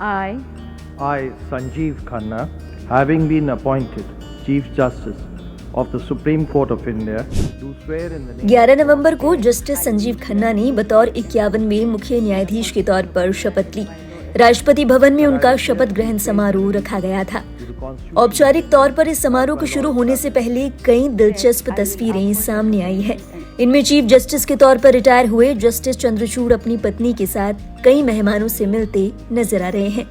I, I, Sanjeev Khanna, having been appointed Chief Justice of the Supreme Court of India, do swear in the name 11 नवंबर को justice Sanjeev Khanna ने बतौर 51वें मुख्य न्यायाधीश के तौर पर शपथ ली। राष्ट्रपति भवन में उनका शपथ ग्रहण समारोह रखा गया था। औपचारिक तौर पर इस समारोह के शुरू होने से पहले कई दिलचस्प तस्वीरें सामने आई है। इनमें चीफ जस्टिस के तौर पर रिटायर हुए जस्टिस चंद्रचूड़ अपनी पत्नी के साथ कई मेहमानों से मिलते नजर आ रहे हैं।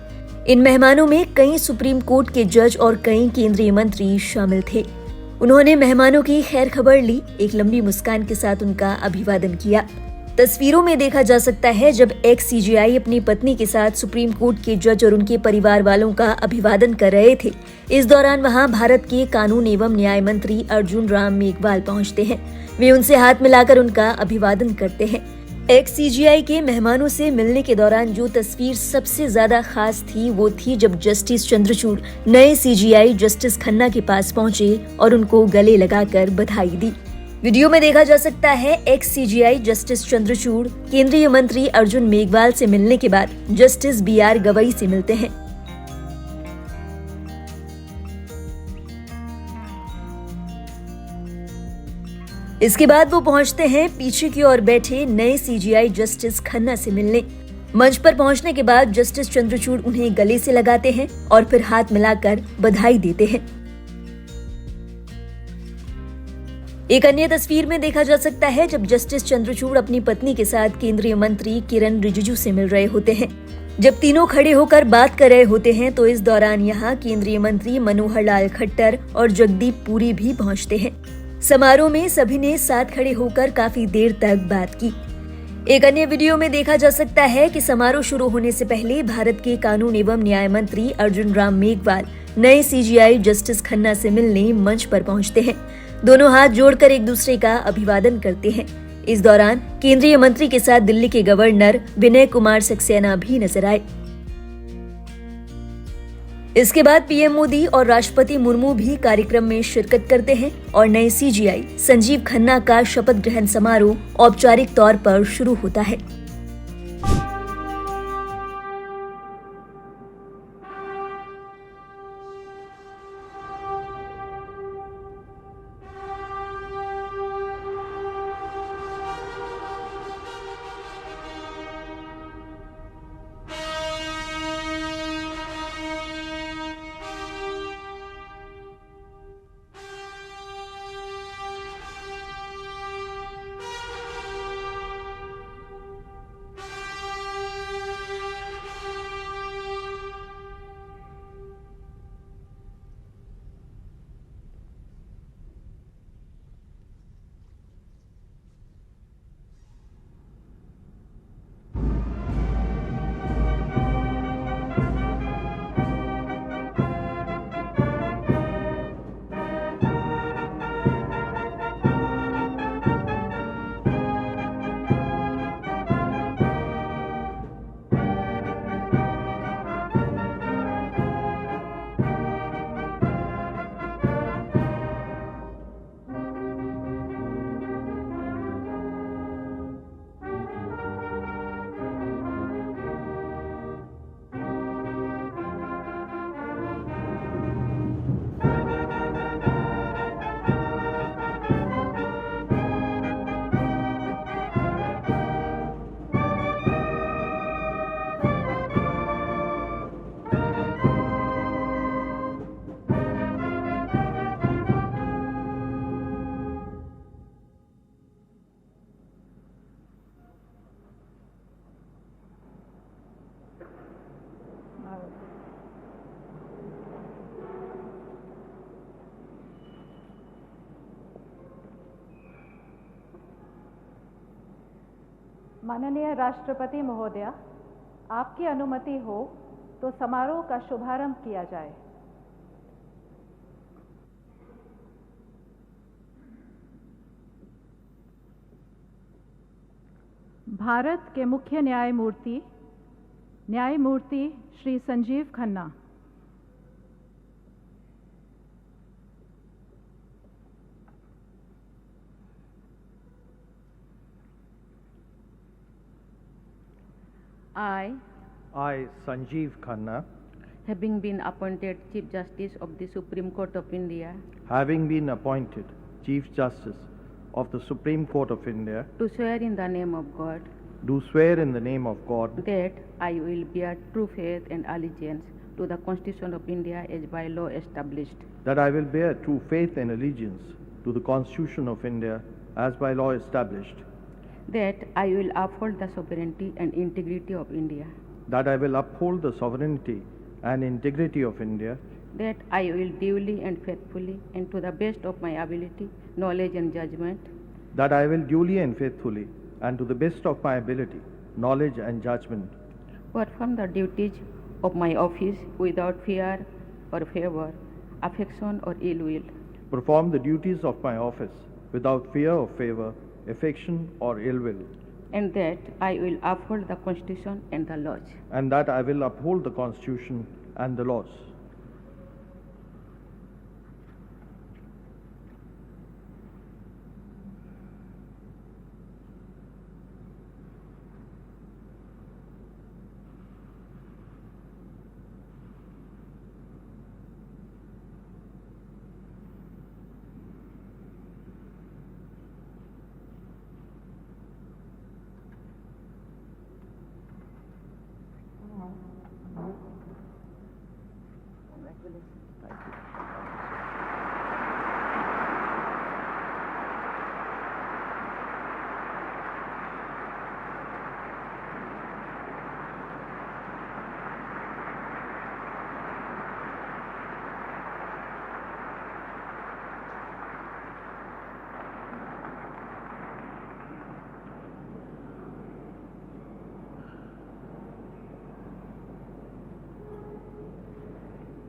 इन मेहमानों में कई सुप्रीम कोर्ट के जज और कई केंद्रीय मंत्री शामिल थे। उन्होंने मेहमानों की खैर खबर ली, एक लंबी मुस्कान के साथ उनका अभिवादन किया। तस्वीरों में देखा जा सकता है जब एक्स सीजेआई अपनी पत्नी के साथ सुप्रीम कोर्ट के जज और उनके परिवार वालों का अभिवादन कर रहे थे। इस दौरान वहां भारत के कानून एवं न्याय मंत्री अर्जुन राम मेघवाल पहुंचते हैं। वे उनसे हाथ मिलाकर उनका अभिवादन करते हैं। एक्स सीजेआई के मेहमानों से मिलने के दौरान जो तस्वीर सबसे ज्यादा खास थी वो थी जब जस्टिस चंद्रचूड़ नए सीजेआई जस्टिस खन्ना के पास पहुंचे और उनको गले लगाकर बधाई दी। वीडियो में देखा जा सकता है एक्स सीजेआई जस्टिस चंद्रचूड़ केंद्रीय मंत्री अर्जुन मेघवाल से मिलने के बाद जस्टिस BR गवई से मिलते हैं। इसके बाद वो पहुंचते हैं पीछे की ओर बैठे नए सीजेआई जस्टिस खन्ना से मिलने। मंच पर पहुंचने के बाद जस्टिस चंद्रचूड़ उन्हें गले से लगाते हैं और फिर हाथ मिलाकर बधाई देते हैं। एक अन्य तस्वीर में देखा जा सकता है जब जस्टिस चंद्रचूड़ अपनी पत्नी के साथ केंद्रीय मंत्री किरण रिजिजू से मिल रहे होते हैं। जब तीनों खड़े होकर बात कर रहे होते हैं तो इस दौरान यहाँ केंद्रीय मंत्री मनोहर लाल खट्टर और जगदीप पुरी भी पहुंचते हैं। समारोह में सभी ने साथ खड़े होकर काफी देर तक बात की। एक अन्य वीडियो में देखा जा सकता है कि समारोह शुरू होने से पहले भारत के कानून एवं न्याय मंत्री अर्जुन राम मेघवाल नए सीजेआई जस्टिस खन्ना से मिलने मंच पर पहुंचते हैं। दोनों हाथ जोड़कर एक दूसरे का अभिवादन करते हैं। इस दौरान केंद्रीय मंत्री के साथ दिल्ली के गवर्नर विनय कुमार सक्सेना भी नजर आए। इसके बाद पीएम मोदी और राष्ट्रपति मुर्मू भी कार्यक्रम में शिरकत करते हैं और नए सीजेआई संजीव खन्ना का शपथ ग्रहण समारोह औपचारिक तौर पर शुरू होता है। माननीय राष्ट्रपति महोदया, आपकी अनुमति हो तो समारोह का शुभारंभ किया जाए। भारत के मुख्य न्यायमूर्ति Shri Sanjeev Khanna. I, I, Sanjeev Khanna, having been appointed Chief Justice of the Supreme Court of India, having been appointed Chief Justice of the Supreme Court of India, do swear in the name of God do swear in the name of God that I will bear true faith and allegiance to the Constitution of India as by law established, that I will bear true faith and allegiance to the Constitution of India as by law established, that I will uphold the sovereignty and integrity of India, that I will uphold the sovereignty and integrity of India, that I will duly and faithfully and to the best of my ability, knowledge and judgment that I will duly and faithfully and to the best of my ability, knowledge and judgment perform the duties of my office without fear or favor, affection or ill will, perform the duties of my office without fear or favor, affection or ill will, and that I will uphold the Constitution and the laws. and that I will uphold the Constitution and the laws.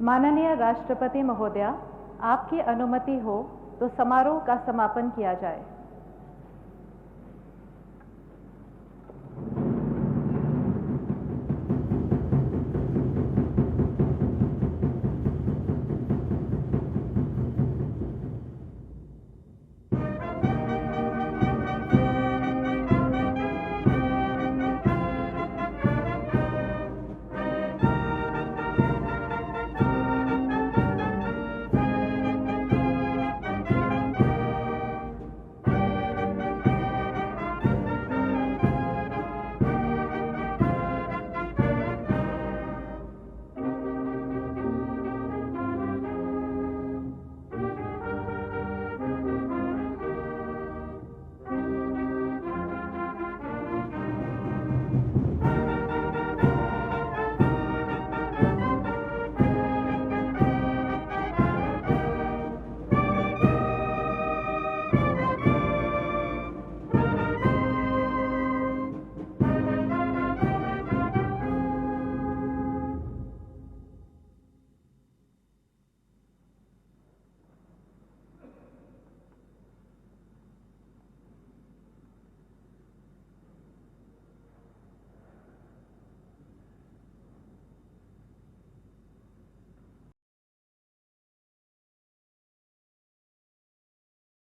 माननीय राष्ट्रपति महोदया, आपकी अनुमति हो तो समारोह का समापन किया जाए।